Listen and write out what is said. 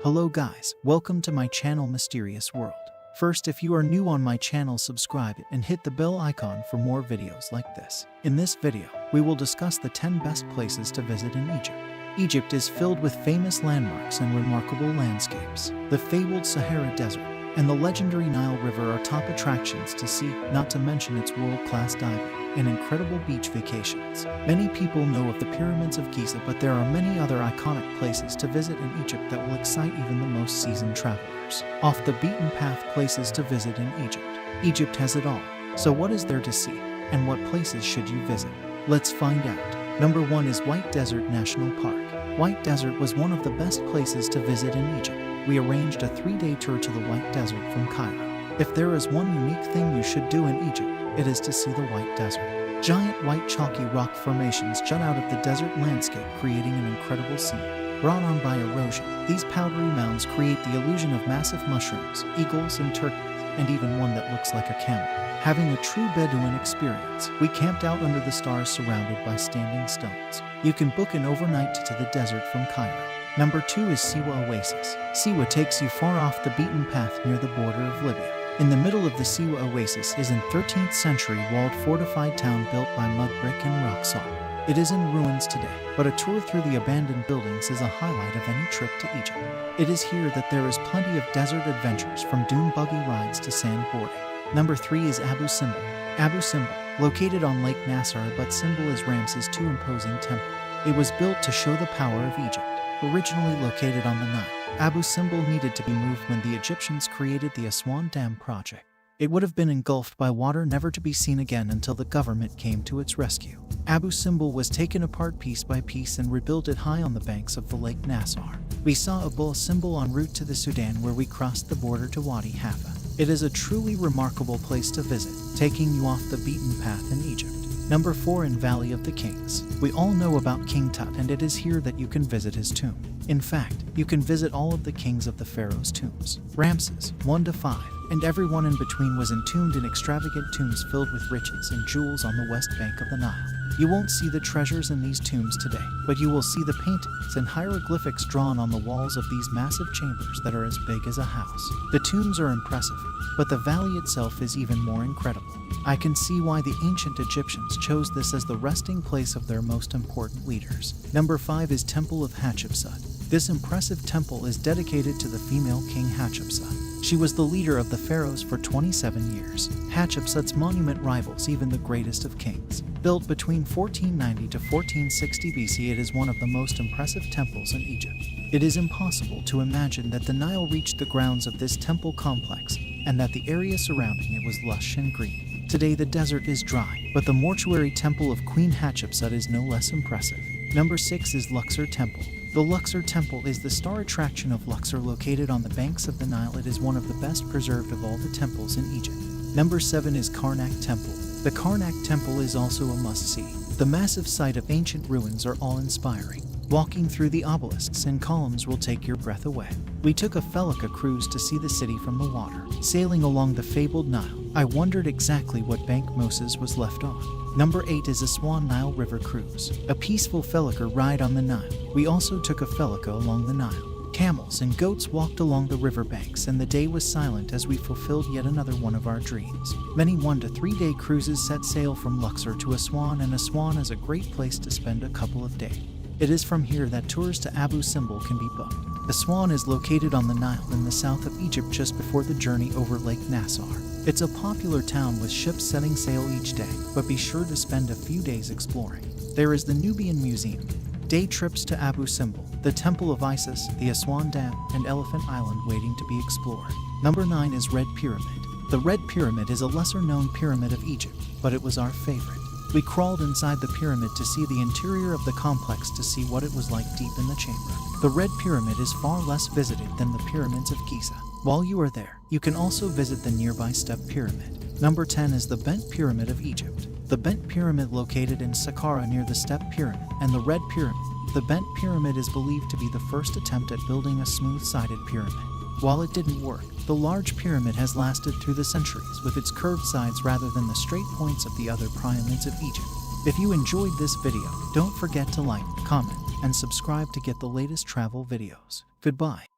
Hello guys, welcome to my channel Mysterious World. First, if you are new on my channel, subscribe and hit the bell icon for more videos like this. In this video, we will discuss the 10 best places to visit in Egypt. Egypt is filled with famous landmarks and remarkable landscapes. The fabled Sahara Desert and the legendary Nile River are top attractions to see, not to mention its world-class diving and incredible beach vacations. Many people know of the pyramids of Giza, but there are many other iconic places to visit in Egypt that will excite even the most seasoned travelers. Off the beaten path places to visit in Egypt. Egypt has it all. So what is there to see? And what places should you visit? Let's find out. Number 1 is White Desert National Park. White Desert was one of the best places to visit in Egypt. We arranged a 3-day tour to the White Desert from Cairo. If there is one unique thing you should do in Egypt, it is to see the White Desert. Giant white chalky rock formations jut out of the desert landscape, creating an incredible scene. Brought on by erosion, these powdery mounds create the illusion of massive mushrooms, eagles and turkeys, and even one that looks like a camel. Having a true Bedouin experience, we camped out under the stars surrounded by standing stones. You can book an overnight to the desert from Cairo. Number 2 is Siwa Oasis. Siwa takes you far off the beaten path near the border of Libya. In the middle of the Siwa Oasis is an 13th century walled fortified town built by mud brick and rock salt. It is in ruins today, but a tour through the abandoned buildings is a highlight of any trip to Egypt. It is here that there is plenty of desert adventures, from dune buggy rides to sandboarding. Number 3 is Abu Simbel. Abu Simbel, located on Lake Nasser, but Simbel is Ramses' too imposing temple. It was built to show the power of Egypt. Originally located on the Nile, Abu Simbel needed to be moved when the Egyptians created the Aswan Dam project. It would have been engulfed by water, never to be seen again until the government came to its rescue. Abu Simbel was taken apart piece by piece and rebuilt it high on the banks of the Lake Nasser. We saw Abu Simbel en route to the Sudan, where we crossed the border to Wadi Halfa. It is a truly remarkable place to visit, taking you off the beaten path in Egypt. Number 4 in Valley of the Kings. We all know about King Tut, and it is here that you can visit his tomb. In fact, you can visit all of the kings of the pharaohs' tombs. Ramses, 1 to 5, and everyone in between was entombed in extravagant tombs filled with riches and jewels on the west bank of the Nile. You won't see the treasures in these tombs today, but you will see the paintings and hieroglyphics drawn on the walls of these massive chambers that are as big as a house. The tombs are impressive, but the valley itself is even more incredible. I can see why the ancient Egyptians chose this as the resting place of their most important leaders. Number 5 is Temple of Hatshepsut. This impressive temple is dedicated to the female king Hatshepsut. She was the leader of the pharaohs for 27 years. Hatshepsut's monument rivals even the greatest of kings. Built between 1490 to 1460 BC, it is one of the most impressive temples in Egypt. It is impossible to imagine that the Nile reached the grounds of this temple complex, and that the area surrounding it was lush and green. Today the desert is dry, but the mortuary temple of Queen Hatshepsut is no less impressive. Number 6 is Luxor Temple. The Luxor Temple is the star attraction of Luxor, located on the banks of the Nile. It is one of the best preserved of all the temples in Egypt. Number 7 is Karnak Temple. The Karnak Temple is also a must-see. The massive site of ancient ruins are awe-inspiring. Walking through the obelisks and columns will take your breath away. We took a Felika cruise to see the city from the water. Sailing along the fabled Nile, I wondered exactly what bank Moses was left on. Number 8 is Aswan Nile River Cruise, a peaceful Felika ride on the Nile. We also took a Felika along the Nile. Camels and goats walked along the riverbanks, and the day was silent as we fulfilled yet another one of our dreams. Many 1 to 3 day cruises set sail from Luxor to Aswan, and Aswan is a great place to spend a couple of days. It is from here that tours to Abu Simbel can be booked. Aswan is located on the Nile in the south of Egypt, just before the journey over Lake Nasser. It's a popular town with ships setting sail each day, but be sure to spend a few days exploring. There is the Nubian Museum, day trips to Abu Simbel, the Temple of Isis, the Aswan Dam, and Elephant Island waiting to be explored. Number 9 is Red Pyramid. The Red Pyramid is a lesser-known pyramid of Egypt, but it was our favorite. We crawled inside the pyramid to see the interior of the complex, to see what it was like deep in the chamber. The Red Pyramid is far less visited than the pyramids of Giza. While you are there, you can also visit the nearby Step Pyramid. Number 10 is the Bent Pyramid of Egypt. The Bent Pyramid, located in Saqqara near the Step Pyramid and the Red Pyramid. The Bent Pyramid is believed to be the first attempt at building a smooth-sided pyramid. While it didn't work, the large pyramid has lasted through the centuries with its curved sides rather than the straight points of the other pyramids of Egypt. If you enjoyed this video, don't forget to like, comment, and subscribe to get the latest travel videos. Goodbye.